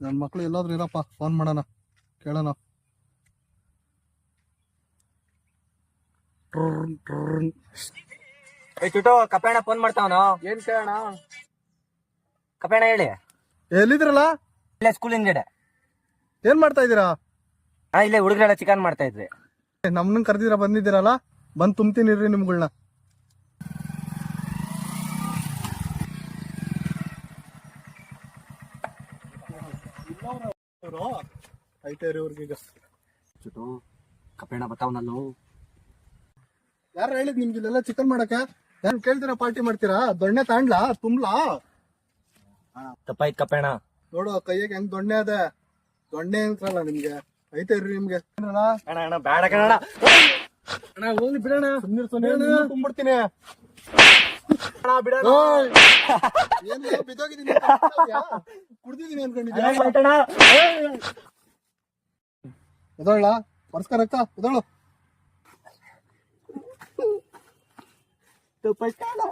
ನನ್ನ ಮಕ್ಳು ಎಲ್ಲಾದ್ರೂ ಇರಪ್ಪ, ಫೋನ್ ಮಾಡೋಣ, ಕೇಳೋಣ. ಚುಟು ಕಪೇಣ ಫೋನ್ ಮಾಡ್ತಾವನು. ಏನ್ ಕೇಳೋಣ? ಕಪೇಣ ಹೇಳಿ. ಎಲ್ಲಿದ್ರಲ್ಲ? ಇಲ್ಲೇ ಸ್ಕೂಲ್ ಹಿಂದ್ಗಡೆ. ಏನ್ ಮಾಡ್ತಾ ಇದೀರಾ? ಇಲ್ಲೇ ಹುಡುಗರೆಲ್ಲ ಚಿಕನ್ ಮಾಡ್ತಾ ಇದ್ವಿ. ನಮ್ನ ಕರ್ದಿರ ಬಂದಿದ್ದೀರಲ್ಲ, ಬಂದ್ ತುಂಬ್ತೀನಿ ಇರ್ರಿ ನಿಮ್ಗಳ್ನ. ಐತೆ ರೀ ಅವ್ರಿಗೀಗ. ಚುಟು ಕಪೇಣ ಬರ್ತಾವನಲ್ಲು. ಯಾರು ಹೇಳಿದ್ ನಿಮ್ಗೆ ಇಲ್ಲೆಲ್ಲ ಚಿಕನ್ ಮಾಡಕ್ಕೆ? ಯಾರು ಕೇಳ್ತೀರಾ ಪಾರ್ಟಿ ಮಾಡ್ತೀರಾ? ದೊಣ್ಣೆ ತಾಂಡ್ಲಾ ತುಂಬ್ಲಾ? ತಪ್ಪಾಯ್ತು ಕಪೇಣ. ನೋಡು ಕೈಯಾಗ ಹೆಂಗ್ ದೊಣ್ಣೆ ಅದ, ದೊಣ್ಣೆ ಅಂತಾರಲ್ಲ ನಿಮ್ಗೆ. ಐತೆ ಇರ್ರಿ ನಿಮ್ಗೆ. ಅಣ್ಣ ಬೇಡ ಕಣ ಅಣ್ಣ, ಹೋಗ್ಲಿ ಬಿಡೋಣ. ತುಂಬಿಡ್ತೀನಿ. ಬಿಡೋಣ. ಬಿದ್ದೋಗಿದ್ದೀನಿ, ಕುಡ್ದಿದ್ದೀನಿ ಅನ್ಕೊಂಡಿದ್ಯಾ? ಎದೋಳ ಪರ್ಸ್ಕರಕ್ಕ ಎದೋಳು. ತಪ್ಪಾಯ್ತು.